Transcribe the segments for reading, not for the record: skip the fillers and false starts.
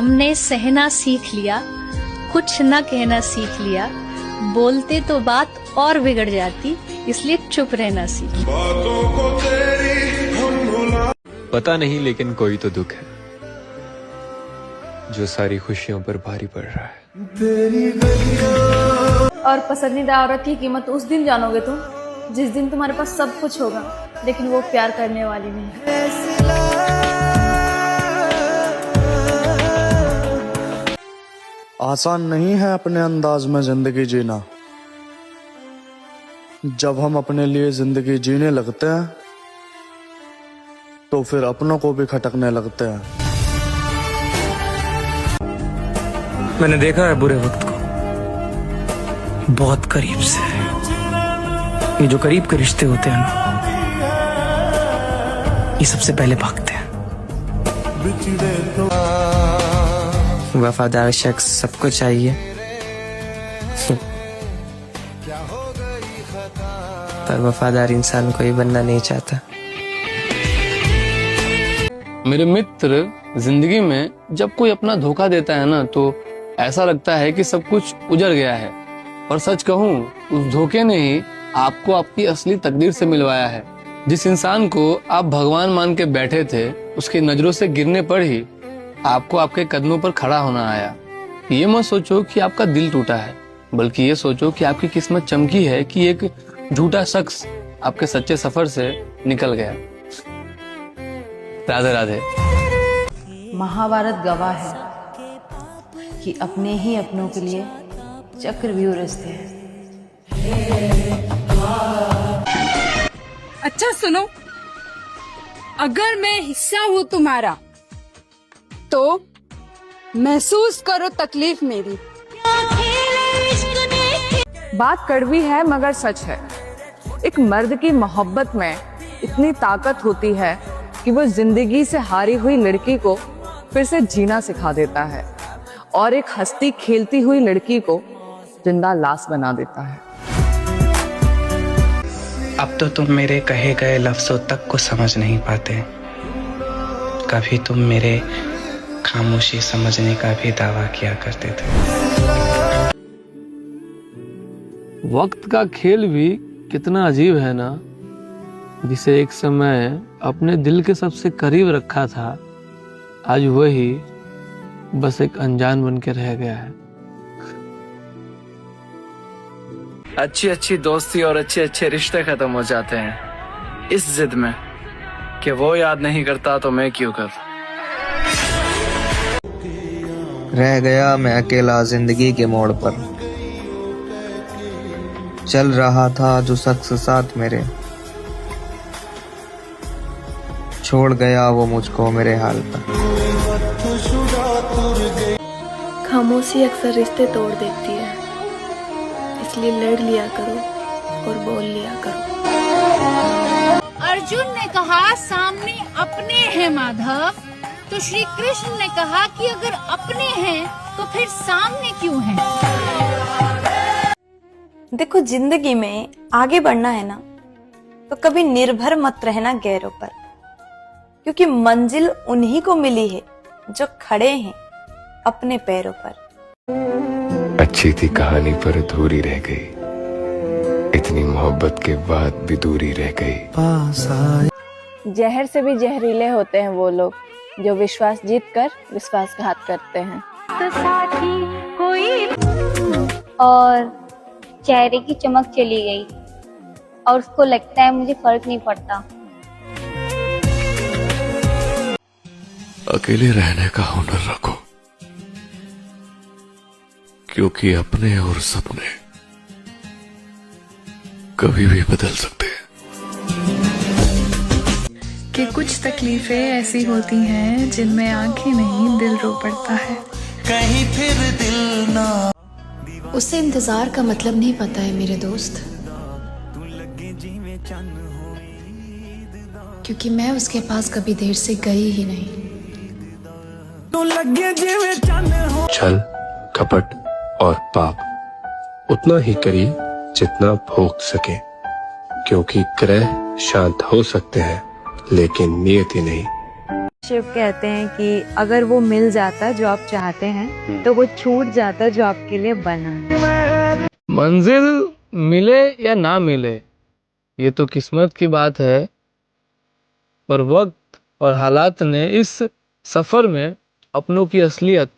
हमने सहना सीख लिया, कुछ न कहना सीख लिया, बोलते तो बात और बिगड़ जाती, इसलिए चुप रहना सीख लिया। पता नहीं लेकिन कोई तो दुख है जो सारी खुशियों पर भारी पड़ रहा है। और पसंदीदा औरत की कीमत उस दिन जानोगे तुम जिस दिन तुम्हारे पास सब कुछ होगा लेकिन वो प्यार करने वाली नहीं। आसान नहीं है अपने अंदाज में जिंदगी जीना। जब हम अपने लिए जिंदगी जीने लगते हैं तो फिर अपनों को भी खटकने लगते हैं। मैंने देखा है बुरे वक्त को बहुत करीब से। ये जो करीब के रिश्ते होते हैं ना, ये सबसे पहले भागते हैं। वफादार शख्स सबको चाहिए, पर वफादार इंसान कोई बनना नहीं चाहता। मेरे मित्र, जिंदगी में जब कोई अपना धोखा देता है ना तो ऐसा लगता है कि सब कुछ उजड़ गया है। और सच कहूँ, उस धोखे ने ही आपको आपकी असली तकदीर से मिलवाया है। जिस इंसान को आप भगवान मान के बैठे थे, उसकी नजरों से गिरने पर ही आपको आपके कदमों पर खड़ा होना आया। ये मत सोचो कि आपका दिल टूटा है, बल्कि ये सोचो कि आपकी किस्मत चमकी है कि एक झूठा शख्स आपके सच्चे सफर से निकल गया। राधे राधे। महाभारत गवाह है कि अपने ही अपनों के लिए चक्रव्यूह रचते हैं। अच्छा सुनो, अगर मैं हिस्सा हूं तुम्हारा तो महसूस करो तकलीफ मेरी। बात कड़वी है मगर सच है। एक मर्द की मोहब्बत में इतनी ताकत होती है कि वो जिंदगी से हारी हुई लड़की को फिर से जीना सिखा देता है और एक हंसती खेलती हुई लड़की को जिंदा लाश बना देता है। अब तो तुम मेरे कहे गए लफ्जों तक को समझ नहीं पाते। कभी तुम मेरे खामोशी समझने का भी दावा किया करते थे। वक्त का खेल भी कितना अजीब है ना। जिसे एक समय अपने दिल के सबसे करीब रखा था, आज वही बस एक अनजान बन के रह गया है। अच्छी अच्छी दोस्ती और अच्छे अच्छे रिश्ते खत्म हो जाते हैं इस जिद में कि वो याद नहीं करता तो मैं क्यों करूं। रह गया मैं अकेला जिंदगी के मोड़ पर, चल रहा था जो शख्स साथ मेरे, छोड़ गया वो मुझको मेरे हाल पर। खामोशी अक्सर रिश्ते तोड़ देती है, इसलिए लड़ लिया करो और बोल लिया करो। अर्जुन ने कहा सामने अपने हैं माधव, तो श्री कृष्ण ने कहा कि अगर अपने हैं तो फिर सामने क्यों हैं? देखो, जिंदगी में आगे बढ़ना है ना तो कभी निर्भर मत रहना गैरों पर, क्योंकि मंजिल उन्हीं को मिली है जो खड़े हैं अपने पैरों पर। अच्छी थी कहानी पर अधूरी रह गई, इतनी मोहब्बत के बाद भी दूरी रह गई। जहर से भी जहरीले होते हैं वो लोग जो विश्वास जीत कर विश्वासघात करते हैं। और चेहरे की चमक चली गई और उसको लगता है मुझे फर्क नहीं पड़ता। अकेले रहने का हुनर रखो, क्योंकि अपने और सपने कभी भी बदल सकते हैं। कि कुछ तकलीफें ऐसी होती हैं जिनमें आंखें नहीं दिल रो पड़ता है। कहीं फिर दिल ना। उसे इंतजार का मतलब नहीं पता है मेरे दोस्त, क्योंकि मैं उसके पास कभी देर से गई ही नहीं। छल, कपट और पाप उतना ही करिए जितना भोग सके, क्योंकि ग्रह शांत हो सकते हैं लेकिन नियति नहीं। शिव कहते हैं कि अगर वो मिल जाता जो आप चाहते हैं तो वो छूट जाता जो आपके लिए बना है। मंजिल मिले या ना मिले ये तो किस्मत की बात है, पर वक्त और हालात ने इस सफर में अपनों की असलियत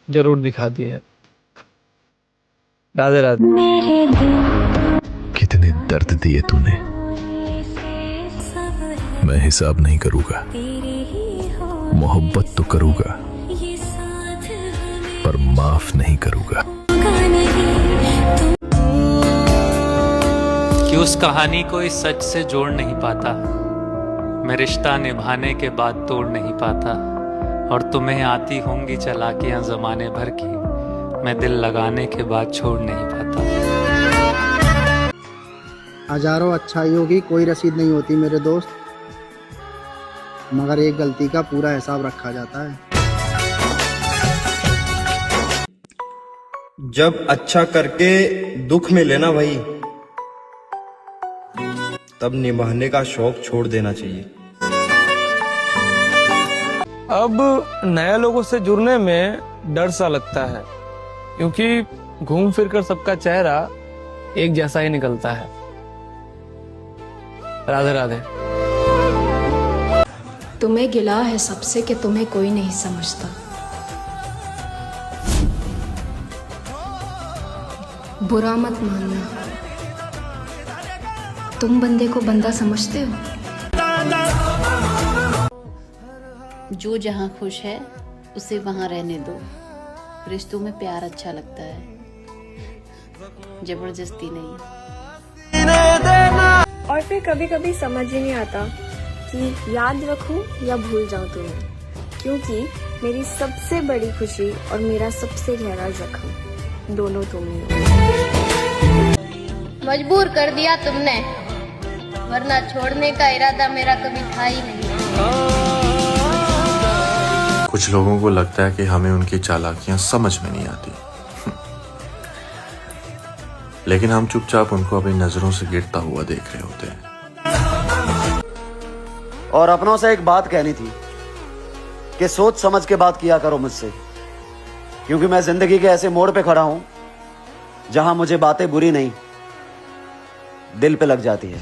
जरूर दिखा दी है। राधे राधे। कितने दर्द दिए तूने, मैं हिसाब नहीं करूंगा। मोहब्बत तो करूंगा पर माफ नहीं करूंगा। कि उस कहानी को इस सच से जोड़ नहीं पाता, मैं रिश्ता निभाने के बाद तोड़ नहीं पाता। और तुम्हें आती होंगी चालाकियां जमाने भर की, मैं दिल लगाने के बाद छोड़ नहीं पाता। हजारों अच्छाइयों की कोई रसीद नहीं होती मेरे दोस्त, मगर एक गलती का पूरा हिसाब रखा जाता है। जब अच्छा करके दुख मिले ना भाई, तब निभाने का शौक छोड़ देना चाहिए। अब नए लोगों से जुड़ने में डर सा लगता है, क्योंकि घूम फिर कर सबका चेहरा एक जैसा ही निकलता है। राधे राधे। तुम्हें गिला है सबसे कि तुम्हें कोई नहीं समझता। बुरा मत मानना, तुम बंदे को बंदा समझते हो। जो जहाँ खुश है उसे वहाँ रहने दो। रिश्तों में प्यार अच्छा लगता है, जबरदस्ती नहीं। और फिर कभी कभी समझ ही नहीं आता कि याद रखूं या भूल जाऊं तुम्हें, क्योंकि मेरी सबसे बड़ी खुशी और मेरा सबसे गहरा जख्म दोनों तुम ही हो। मजबूर कर दिया तुमने, वरना छोड़ने का इरादा मेरा कभी था ही नहीं। कुछ लोगों को लगता है कि हमें उनकी चालाकियां समझ में नहीं आती, लेकिन हम चुपचाप उनको अपनी नजरों से गिरता हुआ देख रहे होते हैं। और अपनों से एक बात कहनी थी कि सोच समझ के बात किया करो मुझसे, क्योंकि मैं जिंदगी के ऐसे मोड़ पे खड़ा हूं जहां मुझे बातें बुरी नहीं दिल पे लग जाती है।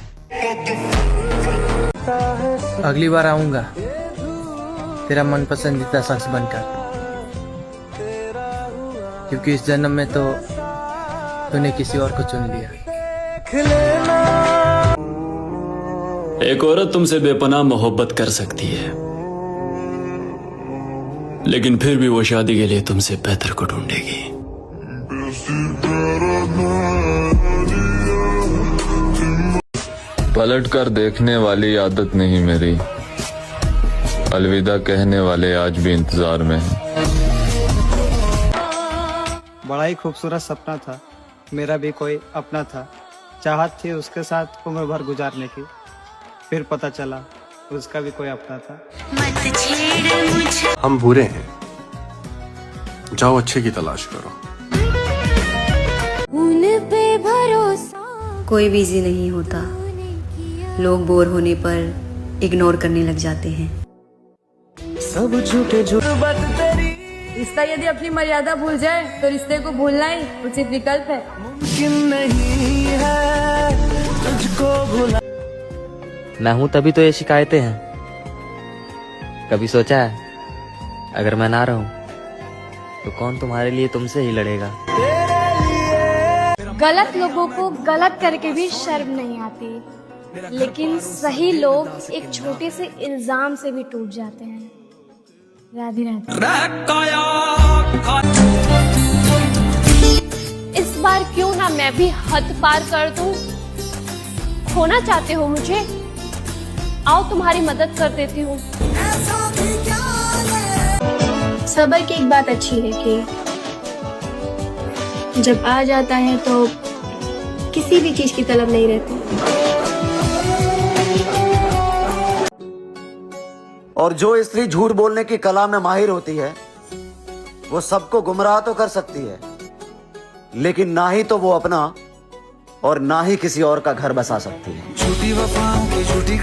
अगली बार आऊंगा तेरा मन पसंदीदा शख्स बनकर, क्योंकि इस जन्म में तो तूने किसी और को चुन लिया। एक औरत तुमसे बेपनाह मोहब्बत कर सकती है, लेकिन फिर भी वो शादी के लिए तुमसे बेहतर को ढूंढेगी। पलट कर देखने वाली आदत नहीं मेरी, अलविदा कहने वाले आज भी इंतजार में हैं। बड़ा ही खूबसूरत सपना था, मेरा भी कोई अपना था। चाहत थी उसके साथ उम्र भर गुजारने की, फिर पता चला उसका भी कोई अपना था। हम बुरे हैं, जाओ अच्छे की तलाश करो। उन पे भरोसा। कोई बिजी नहीं होता, लोग बोर होने पर इग्नोर करने लग जाते हैं। सब झूठे रिश्ता यदि अपनी मर्यादा भूल जाए तो रिश्ते को भूलना ही उचित विकल्प है। नहीं है तुझको भुला। मैं हूं तभी तो ये शिकायतें हैं। कभी सोचा है अगर मैं ना रहूं तो कौन तुम्हारे लिए तुमसे ही लड़ेगा। गलत लोगों को गलत करके भी शर्म नहीं आती, लेकिन सही लोग एक छोटे से इल्जाम से भी टूट जाते हैं। राधे राधे। इस बार क्यों ना मैं भी हद पार कर दूं। खोना चाहते हो मुझे, आओ तुम्हारी मदद कर देती हूँ। सबर की एक बात अच्छी है कि जब आ जाता है तो किसी भी चीज की तलब नहीं रहती। और जो स्त्री झूठ बोलने की कला में माहिर होती है वो सबको गुमराह तो कर सकती है, लेकिन ना ही तो वो अपना और ना ही किसी और का घर बसा सकती है। झूठी वफाओं की झूठी